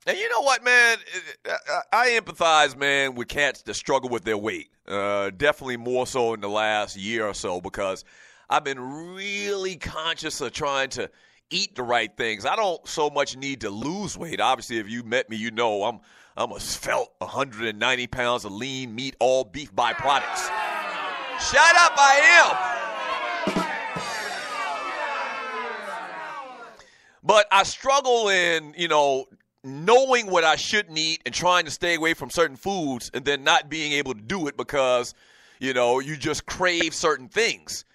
And you know what, man? I empathize, man, with cats that struggle with their weight. Definitely more so in the last year or so because I've been really conscious of trying to eat the right things. I don't so much need to lose weight. Obviously, if you met me, you know I'm a svelte 190 pounds of lean meat, all beef byproducts. Shut up, I am. But I struggle in, knowing what I shouldn't eat and trying to stay away from certain foods and then not being able to do it because, you just crave certain things.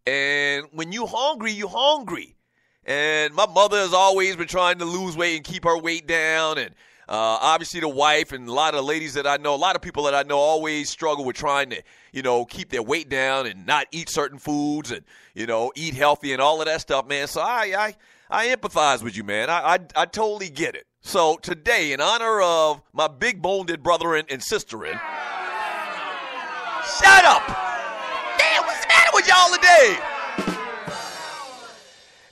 And when you're hungry, you're hungry. And my mother has always been trying to lose weight and keep her weight down. And obviously the wife and a lot of ladies that I know, a lot of people that I know always struggle with trying to, keep their weight down and not eat certain foods and, eat healthy and all of that stuff, man. So I empathize with you, man. I totally get it. So today, in honor of my big boned brethren and sisterin, shut up! Damn, what's the matter with y'all today?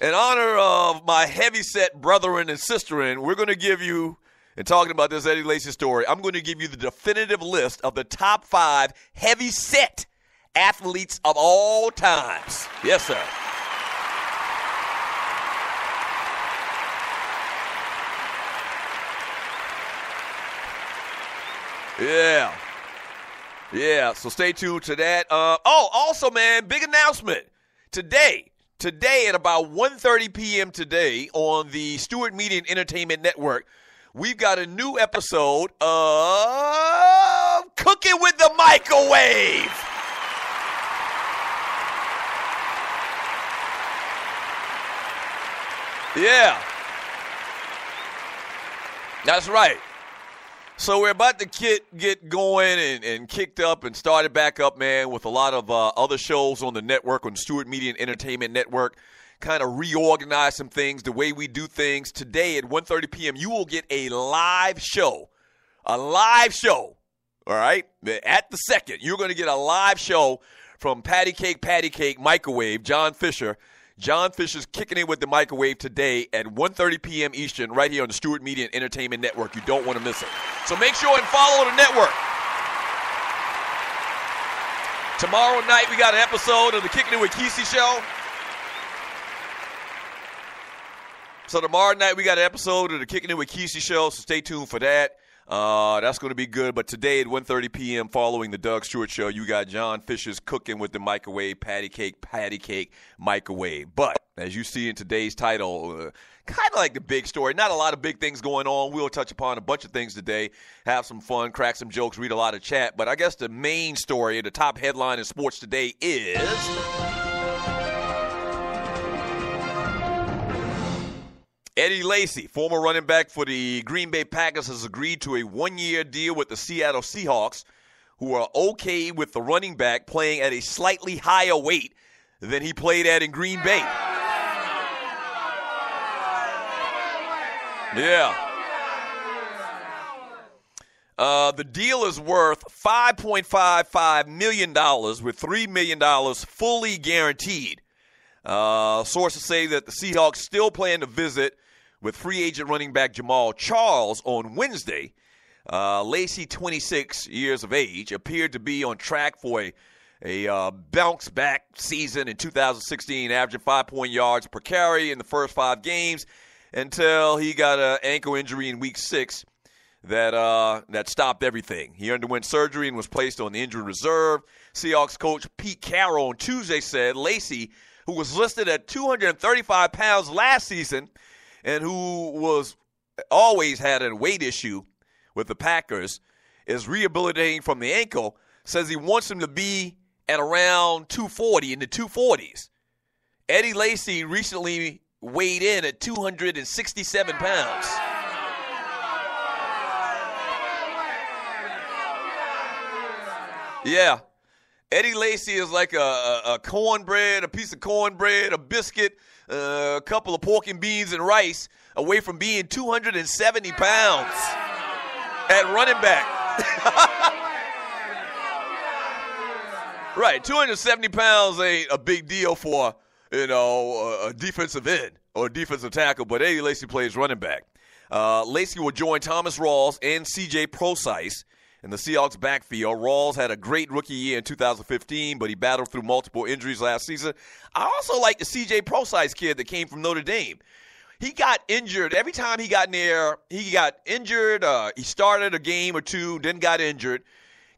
In honor of my heavy-set brethren and sisterin, we're going to give you, and talking about this Eddie Lacy story, I'm going to give you the definitive list of the top 5 heavy-set athletes of all times. Yes, sir. Yeah, so stay tuned to that. Also, man, big announcement. Today at about 1:30 p.m. today on the Stewart Media and Entertainment Network, we've got a new episode of Cooking with the Microwave. Yeah. That's right. So we're about to get going and kicked up and started back up, man, with a lot of other shows on the network, on the Stewart Media and Entertainment Network. Kind of reorganize some things, the way we do things. Today at 1:30 p.m., you will get a live show. All right? At the second, you're going to get a live show from Patty Cake Microwave, John Fisher. John Fisher's kicking it with the microwave today at 1:30 p.m. Eastern right here on the Stewart Media and Entertainment Network. You don't want to miss it. So make sure and follow the network. Tomorrow night we got an episode of the Kicking It with Kesey show. So tomorrow night we got an episode of the Kicking It with Kesey show, so stay tuned for that. That's going to be good. But today at 1:30 p.m. following the Doug Stewart Show, you got John Fisher's Cooking with the Microwave, Patty Cake Microwave. But as you see in today's title, kind of like the big story. Not a lot of big things going on. We'll touch upon a bunch of things today, have some fun, crack some jokes, read a lot of chat. But I guess the main story, the top headline in sports today is Eddie Lacy, former running back for the Green Bay Packers, has agreed to a one-year deal with the Seattle Seahawks, who are okay with the running back playing at a slightly higher weight than he played at in Green Bay. Yeah. The deal is worth $5.55 million with $3 million fully guaranteed. Sources say that the Seahawks still plan to visit with free agent running back Jamal Charles on Wednesday. Lacy, 26 years of age, appeared to be on track for a bounce-back season in 2016, averaging 5 yards per carry in the first 5 games until he got an ankle injury in Week 6 that stopped everything. He underwent surgery and was placed on the injury reserve. Seahawks coach Pete Carroll on Tuesday said Lacy, who was listed at 235 pounds last season and who was always had a weight issue with the Packers, is rehabilitating from the ankle, says he wants him to be at around 240, in the 240s. Eddie Lacy recently weighed in at 267 pounds. Yeah. Eddie Lacy is like a cornbread, a piece of cornbread, a biscuit, a couple of pork and beans and rice away from being 270 pounds at running back. Right, 270 pounds ain't a big deal for, a defensive end or a defensive tackle, but Eddie Lacy plays running back. Lacy will join Thomas Rawls and C.J. Prosise in the Seahawks backfield. Rawls had a great rookie year in 2015, but he battled through multiple injuries last season. I also like the C.J. Prosise kid that came from Notre Dame. He got injured. Every time he got in there, he got injured. He started a game or two, then got injured.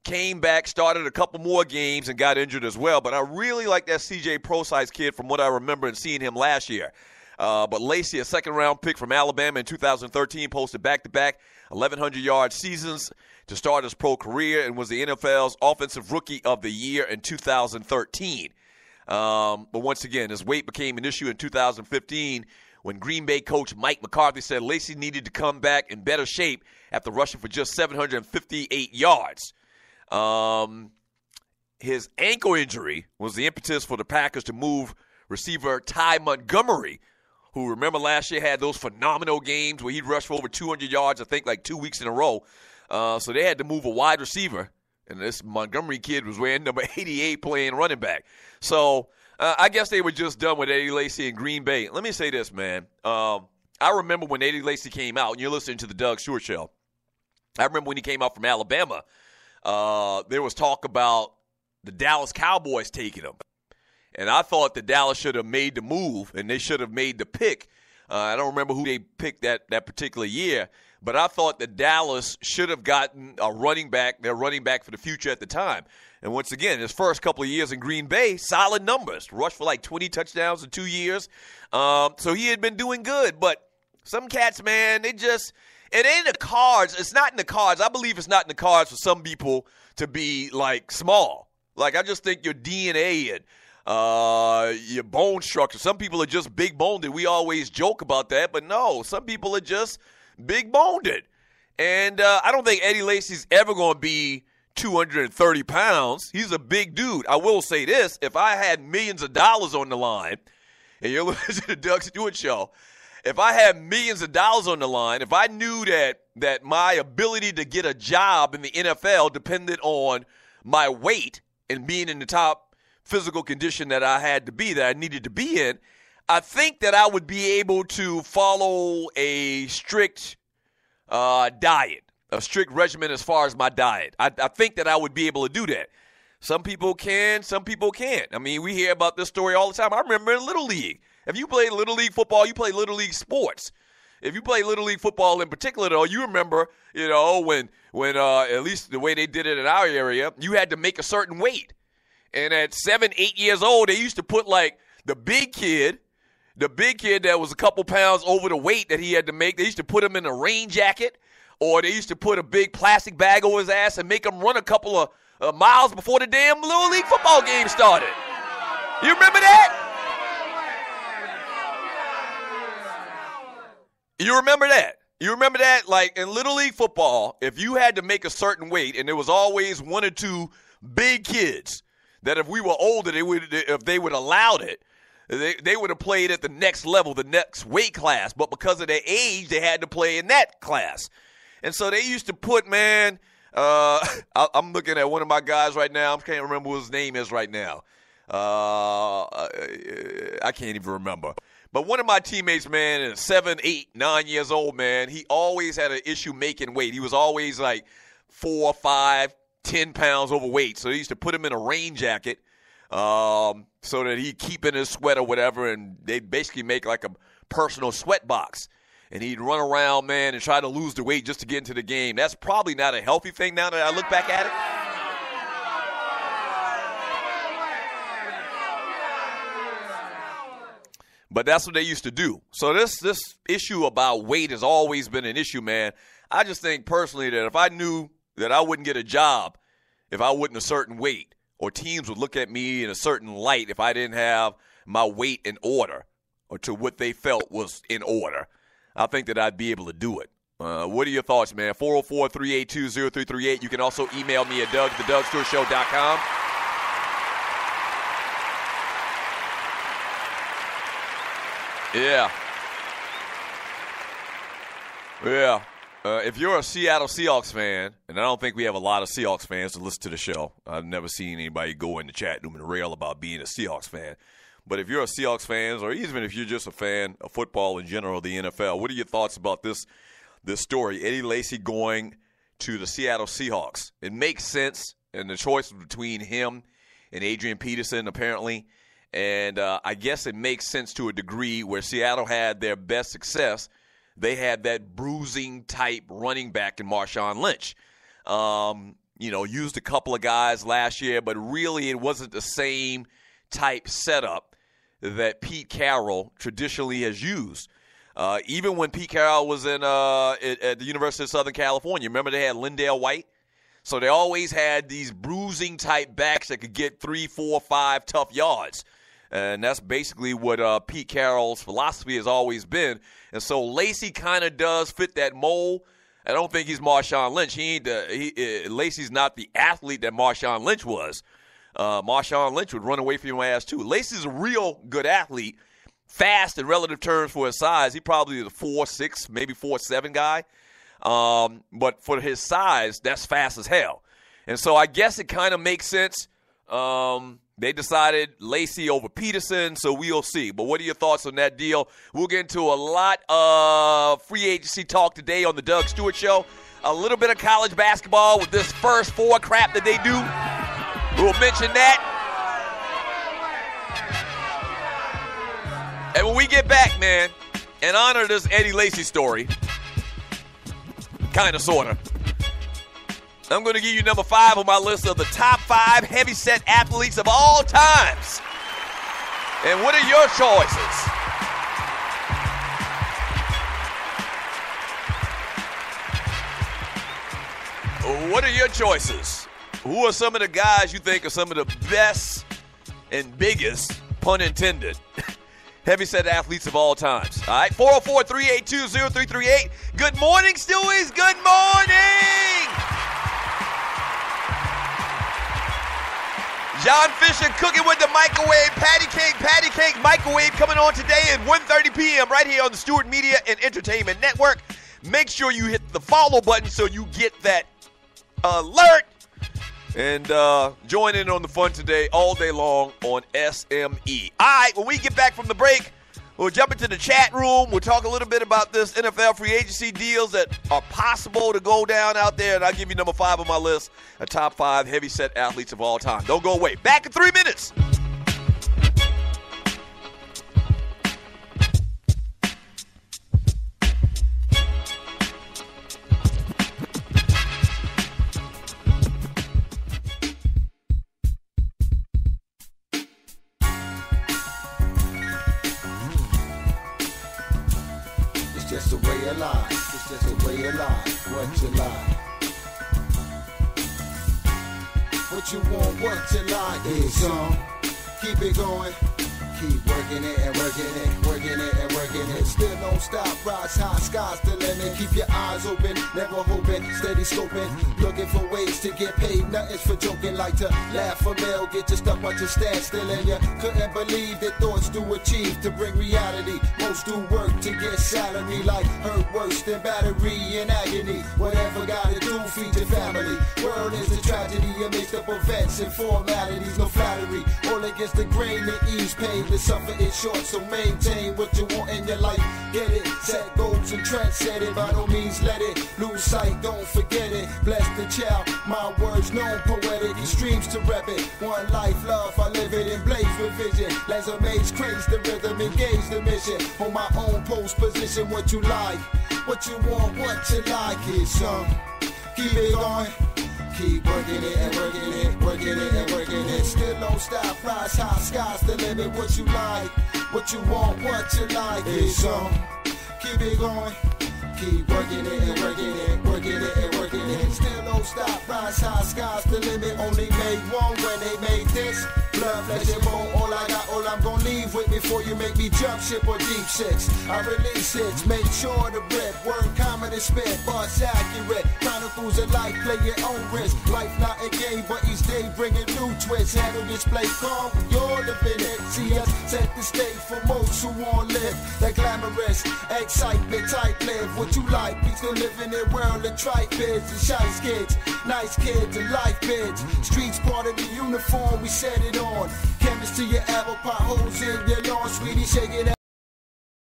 Came back, started a couple more games, and got injured as well. But I really like that C.J. Prosise kid from what I remember and seeing him last year. But Lacy, a second-round pick from Alabama in 2013, posted back-to-back 1,100-yard seasons to start his pro career and was the NFL's Offensive Rookie of the Year in 2013. But once again, his weight became an issue in 2015 when Green Bay coach Mike McCarthy said Lacy needed to come back in better shape after rushing for just 758 yards. His ankle injury was the impetus for the Packers to move receiver Ty Montgomery, who, remember, last year had those phenomenal games where he'd rush for over 200 yards, I think, like 2 weeks in a row. So they had to move a wide receiver, and this Montgomery kid was wearing number 88 playing running back. So I guess they were just done with Eddie Lacy in Green Bay. Let me say this, man. I remember when Eddie Lacy came out, and you're listening to the Doug Stewart Show. I remember when he came out from Alabama, there was talk about the Dallas Cowboys taking him. And I thought that Dallas should have made the move, and they should have made the pick. I don't remember who they picked that particular year, but I thought that Dallas should have gotten a running back, their running back for the future at the time. And once again, his first couple of years in Green Bay, solid numbers. Rushed for like 20 touchdowns in 2 years. So he had been doing good. But some cats, man, it ain't in the cards. It's not in the cards. I believe it's not in the cards for some people to be, like, small. Like, I just think your DNA and your bone structure. Some people are just big boned. We always joke about that, but no, some people are just big boned. And I don't think Eddie Lacy's ever going to be 230 pounds. He's a big dude. I will say this: if I had millions of dollars on the line, and you're listening to the Doug Stewart Show, if I had millions of dollars on the line, if I knew that my ability to get a job in the NFL depended on my weight and being in the top physical condition that I had to be, that I needed to be in, I think that I would be able to follow a strict diet, a strict regimen as far as my diet. I think that I would be able to do that. Some people can, some people can't. I mean, we hear about this story all the time. I remember in Little League. If you play Little League football, you play Little League sports. If you play Little League football in particular, though, you remember, when at least the way they did it in our area, you had to make a certain weight. And at 7, 8 years old, they used to put, like, the big kid that was a couple pounds over the weight that he had to make, they used to put him in a rain jacket, or they used to put a big plastic bag over his ass and make him run a couple of miles before the damn Little League football game started. You remember that? You remember that? You remember that? Like, in Little League football, if you had to make a certain weight, and there was always one or two big kids that if we were older, if they would allowed it, they would have played at the next level, the next weight class. But because of their age, they had to play in that class. And so they used to put, man, I'm looking at one of my guys right now. I can't remember what his name is right now. I can't even remember. But one of my teammates, man, is 7, 8, 9 years old, man. He always had an issue making weight. He was always like 4, 5, 10 pounds overweight. So they used to put him in a rain jacket so that he'd keep in his sweat or whatever, and they'd basically make like a personal sweat box. And he'd run around, man, and try to lose the weight just to get into the game. That's probably not a healthy thing now that I look back at it. But that's what they used to do. So this issue about weight has always been an issue, man. I just think personally that if I knew that I wouldn't get a job if I wasn't a certain weight, or teams would look at me in a certain light if I didn't have my weight in order or to what they felt was in order, I think that I'd be able to do it. What are your thoughts, man? 404-382-0338. You can also email me at doug@thedougstewartshow.com. Yeah. If you're a Seattle Seahawks fan, and I don't think we have a lot of Seahawks fans to listen to the show. I've never seen anybody go in the chat room and rail about being a Seahawks fan. But if you're a Seahawks fan, or even if you're just a fan of football in general, the NFL, what are your thoughts about this this story. Eddie Lacy going to the Seattle Seahawks. It makes sense, and the choice was between him and Adrian Peterson, apparently. And I guess it makes sense to a degree where Seattle had their best success. They had that bruising-type running back in Marshawn Lynch. Used a couple of guys last year, but really it wasn't the same type setup that Pete Carroll traditionally has used. Even when Pete Carroll was at the University of Southern California, remember they had Lindale White? So they always had these bruising-type backs that could get 3, 4, 5 tough yards. And that's basically what Pete Carroll's philosophy has always been. And so Lacy kind of does fit that mold. I don't think he's Marshawn Lynch. Lacy's not the athlete that Marshawn Lynch was. Marshawn Lynch would run away from your ass too. Lacy's a real good athlete, fast in relative terms for his size. He probably is a 4'6", maybe 4'7" guy. But for his size, that's fast as hell. And so I guess it kind of makes sense. They decided Lacy over Peterson, so we'll see. But what are your thoughts on that deal? We'll get into a lot of free agency talk today on the Doug Stewart Show. A little bit of college basketball with this first 4 crap that they do. We'll mention that. And when we get back, man, in honor of this Eddie Lacy story, kind of, sort of, I'm going to give you number 5 on my list of the top 5 heavyset athletes of all times. And what are your choices? What are your choices? Who are some of the guys you think are some of the best and biggest, pun intended, heavyset athletes of all times? All right, 404-382-0338. Good morning, Stewies. Good morning. John Fisher cooking with the microwave. Patty cake, microwave coming on today at 1:30 p.m. right here on the Stewart Media and Entertainment Network. Make sure you hit the follow button so you get that alert. And join in on the fun today all day long on SME. All right, when we get back from the break, we'll jump into the chat room. We'll talk a little bit about this NFL free agency deals that are possible to go down out there. And I'll give you number 5 on my list, the top 5 heavyset athletes of all time. Don't go away. Back in 3 minutes. What you like? What you want, what you like is keep it going. Keep working it and working it, working it and working it. Still don't stop, rise high, sky's the limit. Keep your eyes open, never hoping, steady scoping. Looking for ways to get paid, nothing's for joking. Like to laugh or mail, get your stuff while you stand still. And you couldn't believe that thoughts do achieve to bring reality. Most do work to get salary, like hurt worse than battery in agony. Whatever gotta do, feed your family. World is a tragedy, a mixed up events and formalities, no flattery. All against the grain, the ease paid. The suffer is short, so maintain what you want in your life. Get it, set goals and trends, set it. By no means let it lose sight, don't forget it. Bless the child, my words known poetic. Extremes to rep it. One life, love, I live it in blaze with vision. Laser maze, craze the rhythm, engage the mission. On my own post position, what you like, what you want, what you like is keep it going. Keep working it and working it, working it and working it. Still don't stop, rise high, sky's the limit. What you like, what you want, what you like is keep it going. Keep working it and working it, working it and working it. Still don't stop, rise high, sky's the limit. Only made one when they made this. Blood, flesh and bone, all I got, all I'm gonna leave with before you make me jump ship or deep six. I release hits, make sure to rip. Word common and spit, bars accurate. Chronicles of life, play your own risk. Life not a game, but each day bringing new twists. Handle display calm, you're living it. See us set the stage for most who won't live. That glamorous excitement type live. What you like, we still living in world of tripe bids and shice kids. Nice kids and life bids. Streets part of the uniform, we set it on. Chemistry, your apple potholes in your lawn, sweetie, shaking